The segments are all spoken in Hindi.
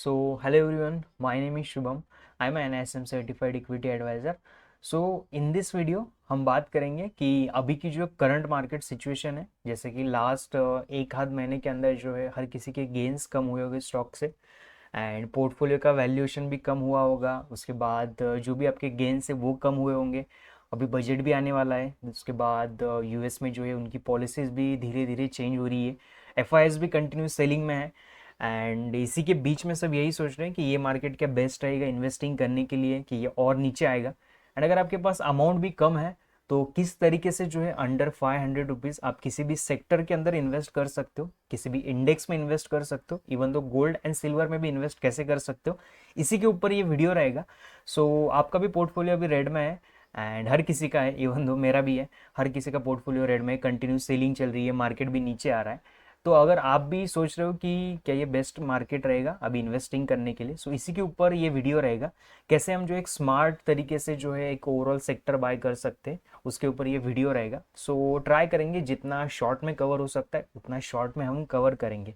Hello everyone, my name is Shubham. I'm an NISM certified equity advisor. In this video हम बात करेंगे कि अभी की जो करंट मार्केट सिचुएशन है, जैसे कि लास्ट एक आध महीने के अंदर जो है हर किसी के गेन्स कम हुए होंगे स्टॉक से एंड पोर्टफोलियो का वैल्यूएशन भी कम हुआ होगा। उसके बाद जो भी आपके गेन्स है वो कम हुए होंगे। अभी बजट भी आने वाला है, उसके बाद यूएस में जो है उनकी पॉलिसीज़ भी धीरे धीरे चेंज हो रही है। एफआईएस भी कंटिन्यू सेलिंग में है एंड इसी के बीच में सब यही सोच रहे हैं कि ये मार्केट क्या बेस्ट रहेगा इन्वेस्टिंग करने के लिए, कि ये और नीचे आएगा। एंड अगर आपके पास अमाउंट भी कम है तो किस तरीके से जो है अंडर 500 रुपीज़ आप किसी भी सेक्टर के अंदर इन्वेस्ट कर सकते हो, किसी भी इंडेक्स में इन्वेस्ट कर सकते हो, इवन तो गोल्ड एंड सिल्वर में भी इन्वेस्ट कैसे कर सकते हो, इसी के ऊपर ये वीडियो रहेगा। आपका भी पोर्टफोलियो अभी रेड में है एंड हर किसी का है, इवन दो मेरा भी है। हर किसी का पोर्टफोलियो रेड में, कंटिन्यू सेलिंग चल रही है, मार्केट भी नीचे आ रहा है। तो अगर आप भी सोच रहे हो कि क्या ये बेस्ट मार्केट रहेगा अभी इन्वेस्टिंग करने के लिए, इसी के ऊपर ये वीडियो रहेगा। कैसे हम जो एक स्मार्ट तरीके से जो है एक ओवरऑल सेक्टर बाय कर सकते हैं, उसके ऊपर ये वीडियो रहेगा। ट्राई करेंगे जितना शॉर्ट में कवर हो सकता है उतना शॉर्ट में हम कवर करेंगे।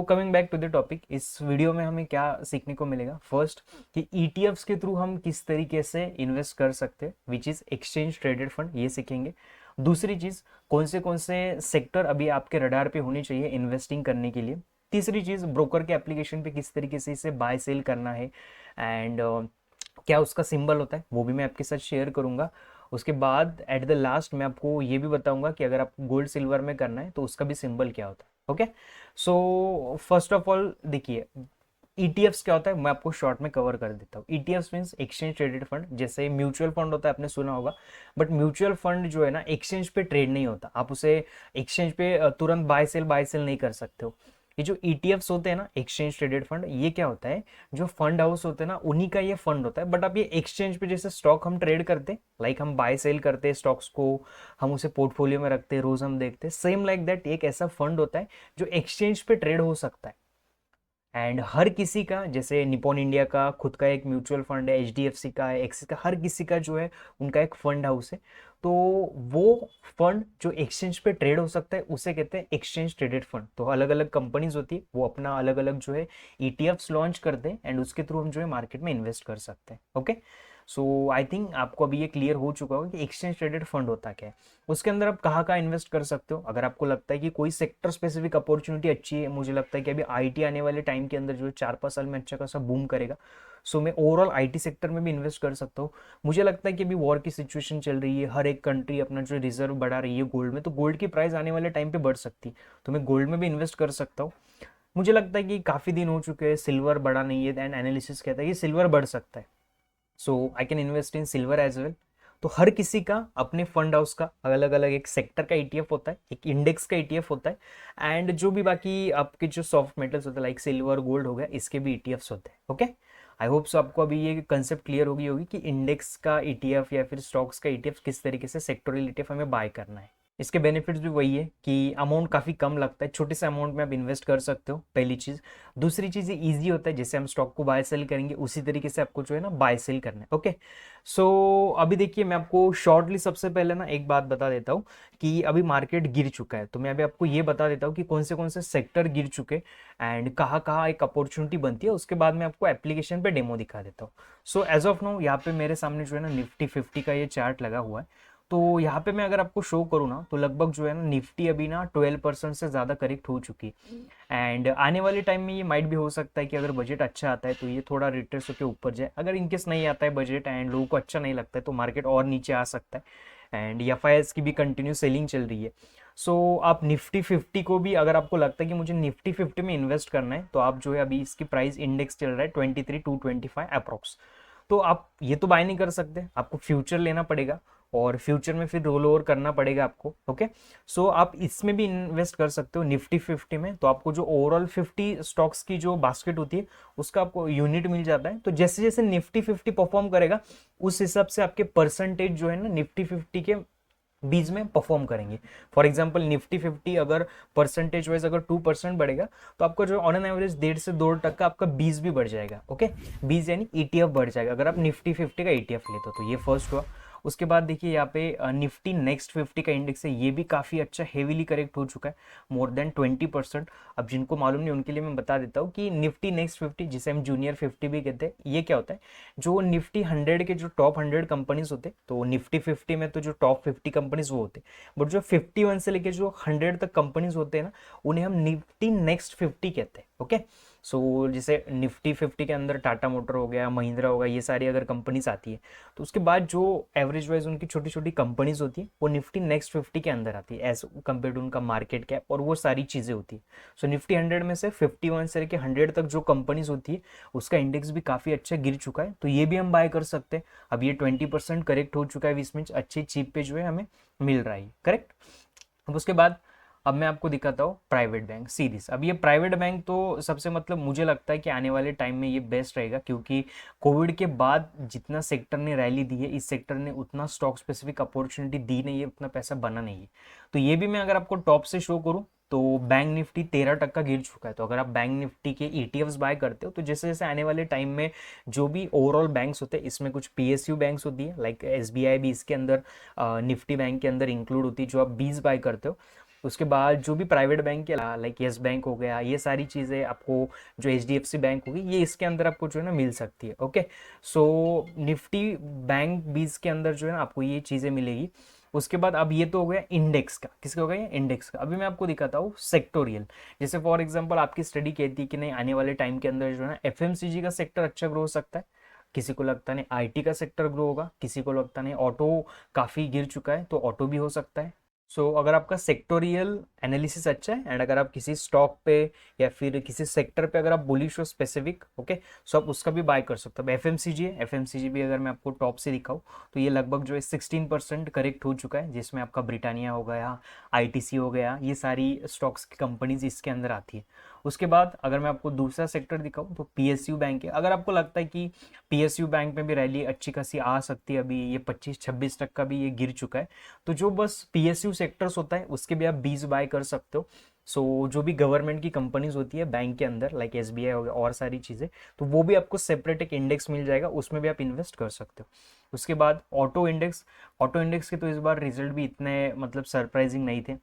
Coming back to the topic, इस वीडियो में हमें क्या सीखने को मिलेगा। फर्स्ट, कि ईटीएफ्स के थ्रू हम किस तरीके से इन्वेस्ट कर सकते हैं, which is exchange traded fund, ये सीखेंगे। दूसरी चीज़, कौन से सेक्टर अभी आपके रडार पे होने चाहिए इन्वेस्टिंग करने के लिए। तीसरी चीज़, ब्रोकर के एप्लीकेशन पे किस तरीके से इसे बाय सेल करना है एंड क्या उसका सिंबल होता है वो भी मैं आपके साथ शेयर करूंगा। उसके बाद एट द लास्ट मैं आपको ये भी बताऊंगा कि अगर आपको गोल्ड सिल्वर में करना है तो उसका भी सिंबल क्या होता है। ओके, फर्स्ट ऑफ ऑल देखिए, ईटीएफ्स क्या होता है मैं आपको शॉर्ट में कवर कर देता हूँ। ETFs means exchange traded fund, जैसे म्यूचुअल फंड होता है, आपने सुना होगा। बट म्यूचुअल फंड जो है ना एक्सचेंज पे ट्रेड नहीं होता, आप उसे एक्सचेंज पे तुरंत बाय सेल नहीं कर सकते हो। ये जो ईटीएफ्स होते हैं ना, एक्सचेंज ट्रेडेड फंड, ये क्या होता है, जो फंड हाउस होते हैं ना उन्हीं का ये फंड होता है। बट आप ये एक्सचेंज पे जैसे स्टॉक हम ट्रेड करते हैं, लाइक हम बाय सेल करते हैं स्टॉक्स को, हम उसे पोर्टफोलियो में रखते हैं, रोज हम देखते हैं, सेम लाइक दैट एक ऐसा फंड होता है जो एक्सचेंज पे ट्रेड हो सकता है। एंड हर किसी का, जैसे निपॉन इंडिया का खुद का एक म्यूचुअल फंड है, एचडीएफसी का है, एक्सिस का, हर किसी का जो है उनका एक फंड हाउस है। तो वो फंड जो एक्सचेंज पे ट्रेड हो सकता है उसे कहते हैं एक्सचेंज ट्रेडेड फंड। तो अलग अलग कंपनीज होती है, वो अपना अलग अलग जो है ईटीएफ्स लॉन्च करते हैं एंड उसके थ्रू हम जो है मार्केट में इन्वेस्ट कर सकते हैं। ओके, आई थिंक आपको अभी ये क्लियर हो चुका होगा कि एक्सचेंज ट्रेडेड फंड होता क्या है। उसके अंदर आप कहाँ इन्वेस्ट कर सकते हो, अगर आपको लगता है कि कोई सेक्टर स्पेसिफिक अपॉर्चुनिटी अच्छी है, मुझे लगता है कि अभी आईटी आने वाले टाइम के अंदर जो 4-5 साल में अच्छा खासा बूम करेगा, मैं ओवरऑल आईटी सेक्टर में भी इन्वेस्ट कर सकता हूँ। मुझे लगता है कि अभी वॉर की सिचुएशन चल रही है, हर एक कंट्री अपना जो रिजर्व बढ़ा रही है गोल्ड में, तो गोल्ड की प्राइस आने वाले टाइम पे बढ़ सकती है, तो मैं गोल्ड में भी इन्वेस्ट कर सकता हूँ। मुझे लगता है कि काफ़ी दिन हो चुके हैं सिल्वर बढ़ा नहीं है एंड एनालिसिस कहता है कि सिल्वर बढ़ सकता है, I can invest in silver as well. तो हर किसी का अपने फंड हाउस का अलग अलग एक सेक्टर का ईटीएफ होता है, एक इंडेक्स का ईटीएफ होता है एंड जो भी बाकी आपके जो सॉफ्ट मेटल्स होते हैं लाइक सिल्वर गोल्ड हो गया, इसके भी ईटीएफ्स होते हैं। ओके, आई होप सो आपको अभी ये कंसेप्ट क्लियर होगी कि इंडेक्स का ईटीएफ या फिर स्टॉक्स का ईटीएफ किस तरीके से सेक्टोरल ईटीएफ हमें बाय करना है। इसके बेनिफिट्स भी वही है कि अमाउंट काफ़ी कम लगता है, छोटे से अमाउंट में आप इन्वेस्ट कर सकते हो, पहली चीज़। दूसरी चीज़, ये ईजी होता है, जैसे हम स्टॉक को बाय सेल करेंगे उसी तरीके से आपको जो है ना बाय सेल करना है। ओके, अभी देखिए, मैं आपको शॉर्टली सबसे पहले ना एक बात बता देता हूँ कि अभी मार्केट गिर चुका है, तो मैं अभी आपको ये बता देता हूँ कि कौन से सेक्टर गिर चुके एंड कहाँ कहाँ एक अपॉर्चुनिटी बनती है। उसके बाद मैं आपको एप्लीकेशन पे डेमो दिखा देता हूँ। एज ऑफ नाउ यहाँ पे मेरे सामने जो है ना निफ्टी 50 का ये चार्ट लगा हुआ है। तो यहाँ पे मैं अगर आपको शो करूँ ना, तो लगभग जो है ना निफ्टी अभी ना 12% से ज़्यादा करेक्ट हो चुकी है एंड आने वाले टाइम में ये माइट भी हो सकता है कि अगर बजट अच्छा आता है तो ये थोड़ा रिट्रेस होकर ऊपर जाए। अगर इनकेस नहीं आता है बजट एंड लोगों को अच्छा नहीं लगता है तो मार्केट और नीचे आ सकता है एंड एफआईएस की भी कंटिन्यू सेलिंग चल रही है। आप निफ्टी 50 को भी, अगर आपको लगता है कि मुझे निफ्टी 50 में इन्वेस्ट करना है, तो आप जो है अभी इसकी प्राइस इंडेक्स चल रहा है 23,225 अप्रोक्स। तो आप ये तो बाय नहीं कर सकते, आपको फ्यूचर लेना पड़ेगा और फ्यूचर में फिर रोल ओवर करना पड़ेगा आपको। ओके, आप इसमें भी इन्वेस्ट कर सकते हो निफ्टी 50 में। तो आपको जो ओवरऑल 50 स्टॉक्स की जो बास्केट होती है उसका आपको यूनिट मिल जाता है। तो जैसे जैसे निफ्टी 50 परफॉर्म करेगा उस हिसाब से आपके परसेंटेज जो है ना निफ्टी 50 के बीच में परफॉर्म करेंगे। फॉर एग्जाम्पल निफ्टी 50 अगर परसेंटेज वाइज अगर 2% बढ़ेगा तो आपका जो ऑन एन एवरेज 1.5 से 2% आपका 20 भी बढ़ जाएगा। ओके, 20 यानी ईटीएफ बढ़ जाएगा अगर आप निफ्टी 50 का ईटीएफ लेते हो। तो ये फर्स्ट हुआ। उसके बाद देखिए यहाँ पे निफ्टी नेक्स्ट 50 का इंडेक्स है, ये भी काफ़ी अच्छा हेवीली करेक्ट हो चुका है, मोर देन 20%। अब जिनको मालूम नहीं उनके लिए मैं बता देता हूँ कि निफ्टी नेक्स्ट 50, जिसे हम जूनियर 50 भी कहते हैं, ये क्या होता है, जो निफ्टी 100 के जो टॉप 100 कंपनीज होते हैं, तो निफ्टी 50 में तो जो टॉप 50 कंपनीज वो होते हैं, बट जो 51 से लेके जो 100 तक कंपनीज होते हैं ना, उन्हें हम निफ्टी नेक्स्ट 50 कहते हैं। ओके, सो जैसे निफ्टी 50 के अंदर टाटा मोटर हो गया, महिंद्रा होगा, ये सारी अगर कंपनीज आती है, तो उसके बाद जो एवरेज वाइज उनकी छोटी छोटी कंपनीज होती है वो निफ्टी नेक्स्ट 50 के अंदर आती है, एज कम्पेयर टू उनका मार्केट कैप और वो सारी चीज़ें होती है। सो निफ्टी 100 में से 51 से लेकर 100 तक जो कंपनीज होती है उसका इंडेक्स भी काफ़ी अच्छा गिर चुका है, तो ये भी हम बाय कर सकते हैं। अब ये 20% करेक्ट हो चुका है, 20 मिनट अच्छी चीप पे जो है हमें मिल रहा है, करेक्ट। अब उसके बाद अब मैं आपको दिखाता हूँ प्राइवेट बैंक सीरीज। अब ये प्राइवेट बैंक तो सबसे मतलब मुझे लगता है कि आने वाले टाइम में ये बेस्ट रहेगा, क्योंकि कोविड के बाद जितना सेक्टर ने रैली दी है, इस सेक्टर ने उतना स्टॉक स्पेसिफिक अपॉर्चुनिटी दी नहीं है, उतना पैसा बना नहीं है। तो ये भी मैं अगर आपको टॉप से शो करूँ तो बैंक निफ्टी 13% गिर चुका है। तो अगर आप बैंक निफ्टी के ईटीएफ्स बाय करते हो तो जैसे जैसे आने वाले टाइम में जो भी ओवरऑल बैंक्स होते हैं, इसमें कुछ पीएसयू बैंक्स होती है, लाइक एसबीआई भी इसके अंदर निफ्टी बैंक के अंदर इंक्लूड होती है, जो आप 20 बाय करते हो। उसके बाद जो भी प्राइवेट बैंक के लाइक येस बैंक हो गया, ये सारी चीज़ें आपको, जो एचडीएफसी बैंक होगी, ये इसके अंदर आपको जो है ना मिल सकती है। ओके, सो निफ्टी बैंक 20 के अंदर जो है ना आपको ये चीज़ें मिलेगी। उसके बाद अब ये तो हो गया इंडेक्स का, किसका हो गया ये इंडेक्स का। अभी मैं आपको दिखाता हूँ सेक्टोरियल। जैसे फॉर एग्जांपल आपकी स्टडी कहती है कि नहीं आने वाले टाइम के अंदर जो है ना एफएमसीजी का सेक्टर अच्छा ग्रो हो सकता है, किसी को लगता नहीं आईटी का सेक्टर ग्रो होगा, किसी को लगता नहीं ऑटो काफ़ी गिर चुका है तो ऑटो भी हो सकता है। सो अगर आपका सेक्टोरियल एनालिसिस अच्छा है एंड अगर आप किसी स्टॉक पे या फिर किसी सेक्टर पे अगर आप बुलिश हो स्पेसिफिक, ओके, सो आप उसका भी बाय कर सकते हो। एफएमसीजी है, एफएमसीजी भी अगर मैं आपको टॉप से दिखाऊं तो ये लगभग जो है 16% करेक्ट हो चुका है, जिसमें आपका ब्रिटानिया हो गया, आईटीसी हो गया, ये सारी स्टॉक्स की कंपनीज इसके अंदर आती है। उसके बाद अगर मैं आपको दूसरा सेक्टर दिखाऊं तो पीएसयू बैंक है। अगर आपको लगता है कि पीएसयू बैंक में भी रैली अच्छी खासी आ सकती है, अभी ये 25-26 का भी ये गिर चुका है, तो जो बस पीएसयू सेक्टर्स होता है उसके भी आप 20 बाय कर सकते हो। सो जो भी गवर्नमेंट की कंपनीज होती है बैंक के अंदर, लाइक एसबीआई हो गया और सारी चीज़ें, तो वो भी आपको सेपरेट एक इंडेक्स मिल जाएगा, उसमें भी आप इन्वेस्ट कर सकते हो। उसके बाद ऑटो इंडेक्स, ऑटो इंडेक्स के तो इस बार रिजल्ट भी इतने मतलब सरप्राइजिंग नहीं थे,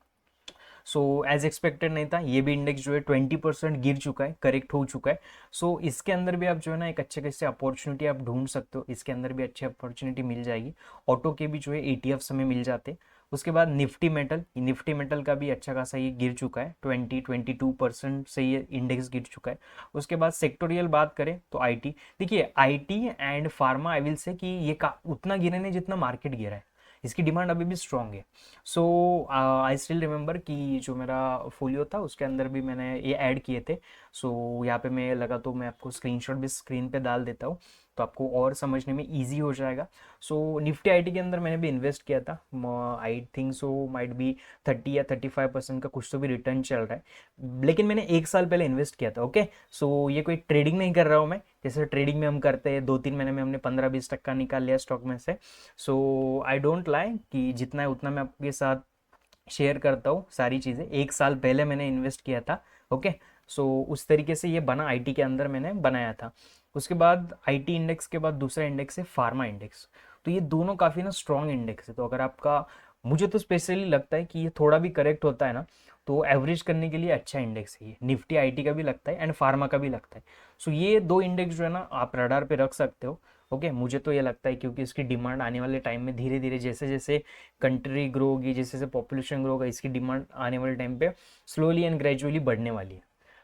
सो एज एक्सपेक्टेड नहीं था। ये भी इंडेक्स जो है 20% गिर चुका है, करेक्ट हो चुका है। सो इसके अंदर भी आप जो है ना एक अच्छे खासे अपॉर्चुनिटी आप ढूंढ सकते हो, इसके अंदर भी अच्छी अपॉर्चुनिटी मिल जाएगी। ऑटो के भी जो है ईटीएफ्स हमें मिल जाते हैं। उसके बाद निफ्टी मेटल, निफ्टी मेटल का भी अच्छा खासा ये गिर चुका है, 22% से ये इंडेक्स गिर चुका है। उसके बाद सेक्टोरियल बात करें तो आईटी, देखिए IT and pharma I will say कि ये उतना गिरे नहीं जितना मार्केट गिरा है, इसकी डिमांड अभी भी स्ट्रांग है। सो आई स्टिल रिमेंबर कि जो मेरा फोलियो था उसके अंदर भी मैंने ये ऐड किए थे। सो यहाँ पे मैं लगा तो मैं आपको स्क्रीनशॉट भी स्क्रीन पे डाल देता हूँ, तो आपको और समझने में इजी हो जाएगा। सो निफ्टी आईटी के अंदर मैंने भी इन्वेस्ट किया था, I think so might be 30 या 35% का कुछ तो भी रिटर्न चल रहा है, लेकिन मैंने 1 साल पहले इन्वेस्ट किया था। ओके, सो ये कोई ट्रेडिंग नहीं कर रहा हूँ मैं, जैसे ट्रेडिंग में हम करते हैं 2-3 महीने में हमने 15-20% निकाल लिया स्टॉक में से। सो आई डोंट लाइक कि जितना है उतना मैं आपके साथ शेयर करता हूँ सारी चीज़ें। 1 साल पहले मैंने इन्वेस्ट किया था। ओके, सो उस तरीके से ये बना, आईटी के अंदर मैंने बनाया था। उसके बाद आईटी इंडेक्स के बाद दूसरा इंडेक्स है फार्मा इंडेक्स। तो ये दोनों काफ़ी ना स्ट्रॉन्ग इंडेक्स है, तो अगर आपका, मुझे तो स्पेशली लगता है कि ये थोड़ा भी करेक्ट होता है ना तो एवरेज करने के लिए अच्छा इंडेक्स है ये। निफ्टी आईटी का भी लगता है एंड फार्मा का भी लगता है। सो ये दो इंडेक्स जो है ना आप रडार पे रख सकते हो। ओके, मुझे तो ये लगता है क्योंकि इसकी डिमांड आने वाले टाइम में धीरे धीरे जैसे जैसे कंट्री ग्रो होगी, जैसे जैसे पॉपुलेशन ग्रो होगा, इसकी डिमांड आने वाले टाइम पे स्लोली एंड ग्रेजुअली बढ़ने वाली है।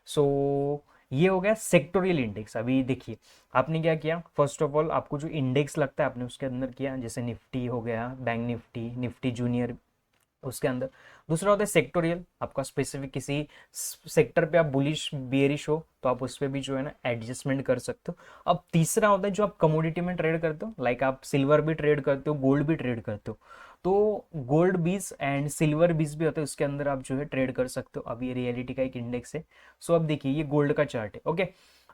सो ये हो गया सेक्टोरियल इंडेक्स। अभी देखिए आपने क्या किया, फर्स्ट ऑफ ऑल आपको जो इंडेक्स लगता है आपने उसके अंदर किया, जैसे निफ्टी हो गया, बैंक निफ्टी, निफ्टी जूनियर, उसके अंदर। दूसरा होता है सेक्टोरियल, आपका स्पेसिफिक किसी सेक्टर पे आप बुलिश बियरिश हो तो आप उस पर भी जो है ना एडजस्टमेंट कर सकते हो। अब तीसरा होता है जो आप कमोडिटी में ट्रेड करते हो, लाइक आप सिल्वर भी ट्रेड करते हो, गोल्ड भी ट्रेड करते हो, तो गोल्ड 20 एंड सिल्वर 20 भी होता है, उसके अंदर आप जो है ट्रेड कर सकते हो। अब ये रियलिटी का एक इंडेक्स है। सो अब देखिए ये गोल्ड का चार्ट है। ओके,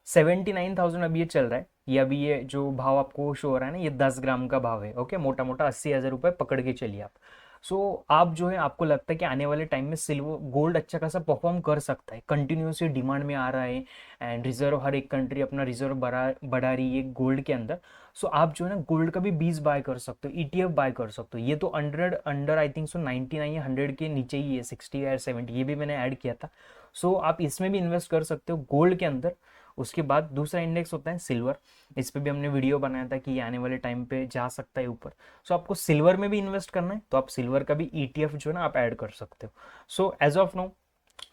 79,000 अभी ये चल रहा है, ये अभी ये जो भाव आपको शो हो रहा है ना, ये 10 ग्राम का भाव है। ओके, मोटा मोटा 80,000 रुपये पकड़ के चलिए आप। आप जो है, आपको लगता है कि आने वाले टाइम में सिल्वर गोल्ड अच्छा खासा परफॉर्म कर सकता है, कंटिन्यूसली डिमांड में आ रहा है एंड रिजर्व, हर एक कंट्री अपना रिजर्व बढ़ा रही है गोल्ड के अंदर। आप जो है ना गोल्ड का भी 20 बाय कर सकते हो, ईटीएफ बाय कर सकते हो। ये तो अंडर आई थिंक 99 या 100 के नीचे ही है, 60 या 70, ये भी मैंने ऐड किया था। आप इसमें भी इन्वेस्ट कर सकते हो गोल्ड के अंदर। उसके बाद दूसरा इंडेक्स होता है सिल्वर। इस पे भी हमने वीडियो बनाया था कि ये आने वाले टाइम पे जा सकता है ऊपर। आपको सिल्वर में भी इन्वेस्ट करना है तो आप सिल्वर का भी ईटीएफ जो है ना आप ऐड कर सकते हो। एज ऑफ नाउ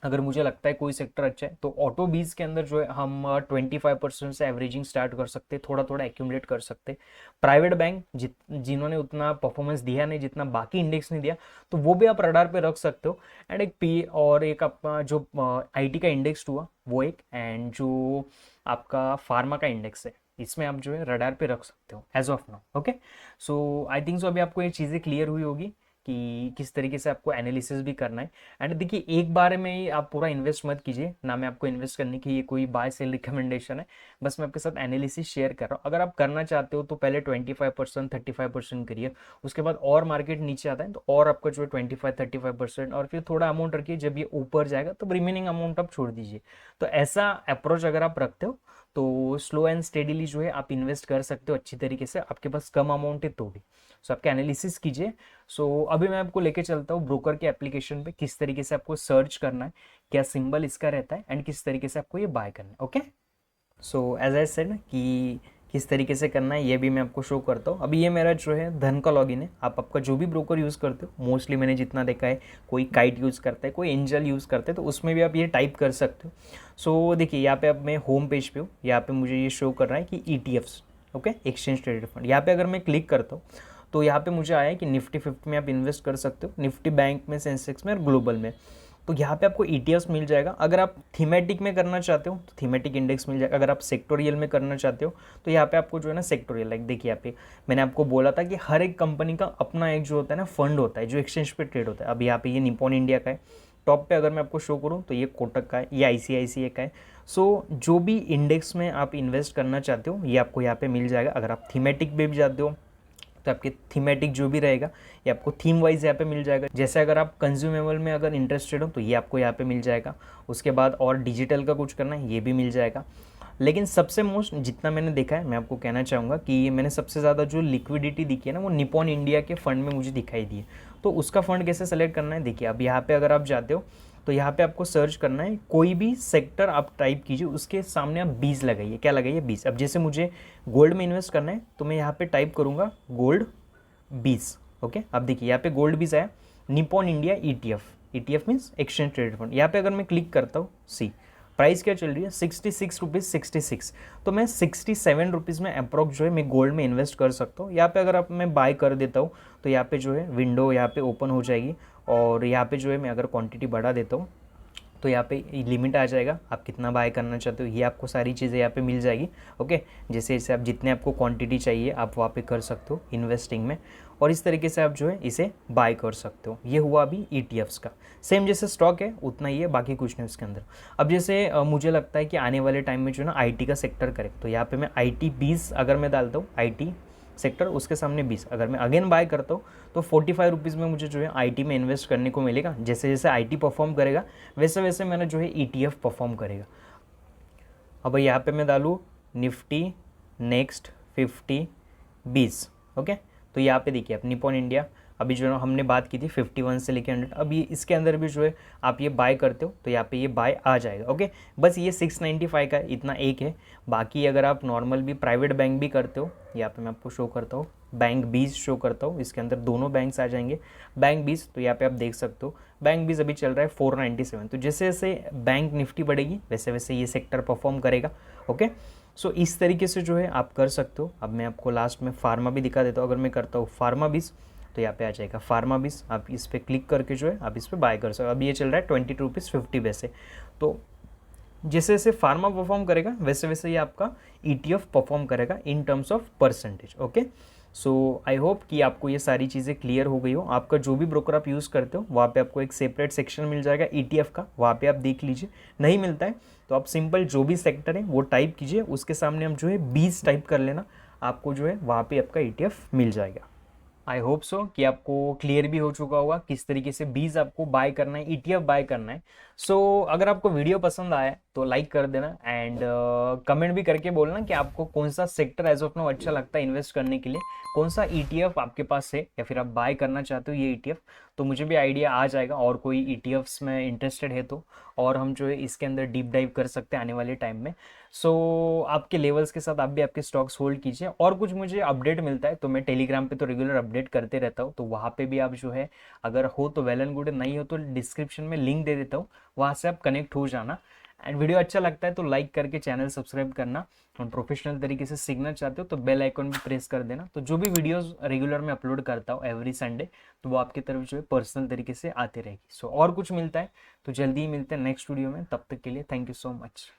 अगर मुझे लगता है कोई सेक्टर अच्छा है तो ऑटो बीज के अंदर जो है हम 25% से एवरेजिंग स्टार्ट कर सकते हैं, थोड़ा थोड़ा एक्यूमुलेट कर सकते हैं। प्राइवेट बैंक जिन्होंने उतना परफॉर्मेंस दिया नहीं जितना बाकी इंडेक्स ने दिया, तो वो भी आप रडार पे रख सकते हो। एंड एक पी और एक आपका जो आईटी का इंडेक्स हुआ वो एक, एंड जो आपका फार्मा का इंडेक्स है, इसमें आप जो है रडार पे रख सकते हो as of now. Okay, I think अभी आपको ये चीज़ें क्लियर हुई होगी कि किस तरीके से आपको एनालिसिस भी करना है। एंड देखिए, एक बार में ही आप पूरा इन्वेस्ट मत कीजिए ना, मैं आपको इन्वेस्ट करने की ये कोई बाय सेल रिकमेंडेशन है, बस मैं आपके साथ एनालिसिस शेयर कर रहा हूँ। अगर आप करना चाहते हो तो पहले 25% 35% करिए, उसके बाद और मार्केट नीचे आता है तो और आपका जो है 25-35%, और फिर थोड़ा अमाउंट रखिए, जब ये ऊपर जाएगा तो रिमेनिंग अमाउंट आप छोड़ दीजिए। तो ऐसा अप्रोच अगर आप रखते हो तो स्लो एंड स्टेडीली जो है आप इन्वेस्ट कर सकते हो अच्छी तरीके से, आपके पास कम अमाउंट है तो भी। आपके एनालिसिस कीजिए। अभी मैं आपको लेके चलता हूँ ब्रोकर के एप्लीकेशन पे, किस तरीके से आपको सर्च करना है, क्या सिंबल इसका रहता है, एंड किस तरीके से आपको ये बाय करना है। ओके, एज आई सेड कि किस तरीके से करना है ये भी मैं आपको शो करता हूँ। अभी ये मेरा जो है धन का लॉगिन है। आप आपका जो भी ब्रोकर यूज़ करते हो, मोस्टली मैंने जितना देखा है, कोई काइट यूज़ करता है, कोई एंजल यूज़ करता है, तो उसमें भी आप ये टाइप कर सकते हो। देखिए यहाँ पे अब मैं होम पेज पे हूँ, यहाँ पे मुझे ये शो कर रहा है कि ETFs, okay, exchange traded fund. यहाँ पे अगर मैं क्लिक करता हूँ तो यहाँ पे मुझे आया है कि निफ्टी 50 में आप इन्वेस्ट कर सकते हो, निफ्टी बैंक में, सेंसेक्स में और ग्लोबल में। तो यहाँ पे आपको ETFs मिल जाएगा। अगर आप थीमेटिक में करना चाहते हो तो थीमेटिक इंडेक्स मिल जाएगा। अगर आप सेक्टोरियल में करना चाहते हो तो यहाँ पे आपको जो है ना सेक्टोरियल, लाइक देखिए यहाँ पे मैंने आपको बोला था कि हर एक कंपनी का अपना एक जो होता है ना फंड होता है जो एक्सचेंज पे ट्रेड होता है। अब यहाँ पे ये निपॉन इंडिया का है, टॉप पे अगर मैं आपको शो करूँ तो ये कोटक का है, ये ICICI का है। जो भी इंडेक्स में आप इन्वेस्ट करना चाहते हो ये आपको यहाँ पे मिल जाएगा। अगर आप थीमेटिक में भी जाते हो तो आपके थीमेटिक जो भी रहेगा ये आपको थीम वाइज यहाँ पे मिल जाएगा। जैसे अगर आप कंज्यूमेबल में अगर इंटरेस्टेड हो तो ये आपको यहाँ पे मिल जाएगा। उसके बाद और डिजिटल का कुछ करना है ये भी मिल जाएगा। लेकिन सबसे मोस्ट जितना मैंने देखा है, मैं आपको कहना चाहूँगा कि मैंने सबसे ज़्यादा जो लिक्विडिटी दिखी है ना वो निपॉन इंडिया के फंड में मुझे दिखाई दी है। तो उसका फंड कैसे सेलेक्ट करना है, देखिए अब यहाँ पे अगर आप जाते हो तो यहाँ पे आपको सर्च करना है, कोई भी सेक्टर आप टाइप कीजिए, उसके सामने आप 20 लगाइए। क्या लगाइए? 20। अब जैसे मुझे गोल्ड में इन्वेस्ट करना है तो मैं यहाँ पे टाइप करूँगा गोल्ड 20। ओके, अब देखिए यहाँ पे गोल्ड 20 आया, Nippon India ETF means exchange traded fund. यहाँ पे अगर मैं क्लिक करता हूँ, सी प्राइस क्या चल रही है, 66 रुपीज़ 66। तो मैं 67 रुपीज़ में अप्रॉक्स जो है मैं गोल्ड में इन्वेस्ट कर सकता हूँ। यहाँ पे अगर आप मैं बाय कर देता हूँ तो यहाँ पे जो है विंडो यहाँ पे ओपन हो जाएगी, और यहाँ पे जो है मैं अगर क्वांटिटी बढ़ा देता हूँ तो यहाँ पे लिमिट आ जाएगा, आप कितना बाय करना चाहते हो ये आपको सारी चीज़ें यहाँ पे मिल जाएगी। ओके, जैसे जैसे आप जितने आपको क्वांटिटी चाहिए आप वहाँ पे कर सकते हो इन्वेस्टिंग में, और इस तरीके से आप जो है इसे बाय कर सकते हो। ये हुआ अभी ETFs का। सेम जैसे स्टॉक है उतना ही है, बाकी कुछ नहीं उसके अंदर। अब जैसे मुझे लगता है कि आने वाले टाइम में जो है ना IT का सेक्टर करे, तो यहाँ पे मैं IT 20 अगर मैं डालता हूँ, IT सेक्टर उसके सामने 20, अगर मैं अगेन बाय करता हूँ तो 45 रुपीज़ में मुझे जो है IT में इन्वेस्ट करने को मिलेगा। जैसे जैसे IT परफॉर्म करेगा वैसे वैसे मैंने जो है ETF परफॉर्म करेगा। अब यहाँ पे मैं डालूँ निफ्टी नेक्स्ट 50 20। ओके, तो यहाँ पे देखिए आप निपॉन इंडिया अभी जो है हमने बात की थी 51 से लेकर 100, अब ये इसके अंदर भी जो है आप ये बाय करते हो तो यहाँ पे ये बाय आ जाएगा। ओके, बस ये 695 का इतना एक है। बाकी अगर आप नॉर्मल भी प्राइवेट बैंक भी करते हो, यहाँ पे मैं आपको शो करता हूँ, बैंक 20 शो करता हूँ, इसके अंदर दोनों बैंक्स आ जाएंगे। बैंक 20 तो यहाँ पे आप देख सकते हो बैंक 20 अभी चल रहा है 497। तो जैसे जैसे बैंक निफ्टी बढ़ेगी वैसे वैसे ये सेक्टर परफॉर्म करेगा। ओके, इस तरीके से जो है आप कर सकते हो। अब मैं आपको लास्ट में फार्मा भी दिखा देता हूँ। अगर मैं करता हूँ फार्मा 20 तो यहाँ पे आ जाएगा फार्मा 20, आप इस पर क्लिक करके जो है आप इस पर बाय कर सकते हो। अभी ये चल रहा है 22 रुपीज़ 50 पैसे। तो जैसे जैसे फार्मा परफॉर्म करेगा वैसे वैसे ये आपका ETF परफॉर्म करेगा in terms of percentage. Okay, I hope कि आपको ये सारी चीज़ें क्लियर हो गई हो। आपका जो भी ब्रोकर आप यूज़ करते हो वहाँ पे आपको एक सेपरेट सेक्शन मिल जाएगा ETF का, वहाँ पे आप देख लीजिए। नहीं मिलता है तो आप सिंपल जो भी सेक्टर है वो टाइप कीजिए, उसके सामने हम जो है 20 टाइप कर लेना, आपको जो है वहाँ पे आपका ETF मिल जाएगा। आई होप सो कि आपको क्लियर भी हो चुका होगा किस तरीके से बीज आपको बाय करना है, ईटीएफ बाय करना है। सो अगर आपको वीडियो पसंद आया तो लाइक कर देना एंड कमेंट भी करके बोलना कि आपको कौन सा सेक्टर एज ऑफ नाउ अच्छा लगता है इन्वेस्ट करने के लिए, कौन सा ईटीएफ आपके पास है या फिर आप बाय करना चाहते हो ये ईटीएफ। तो मुझे भी आइडिया आ जाएगा और कोई ईटीएफ्स में इंटरेस्टेड है तो, और हम जो है इसके अंदर डीप डाइव कर सकते हैं आने वाले टाइम में। सो आपके लेवल्स के साथ आप भी आपके स्टॉक्स होल्ड कीजिए, और कुछ मुझे अपडेट मिलता है तो मैं टेलीग्राम पे तो रेगुलर अपडेट करते रहता हूँ, तो वहाँ पे भी आप जो है अगर हो तो वेल एंड गुड, नहीं हो तो डिस्क्रिप्शन में लिंक दे देता हूँ, वहाँ से आप कनेक्ट हो जाना। एंड वीडियो अच्छा लगता है तो लाइक करके चैनल सब्सक्राइब करना, और प्रोफेशनल तरीके से सीखना चाहते हो तो बेल आइकन भी प्रेस कर देना, तो जो भी वीडियोस रेगुलर में अपलोड करता हूँ एवरी संडे, तो वो आपकी तरफ जो है पर्सनल तरीके से आती रहेगी। सो और कुछ मिलता है तो जल्दी ही मिलते हैं नेक्स्ट वीडियो में, तब तक के लिए थैंक यू सो मच।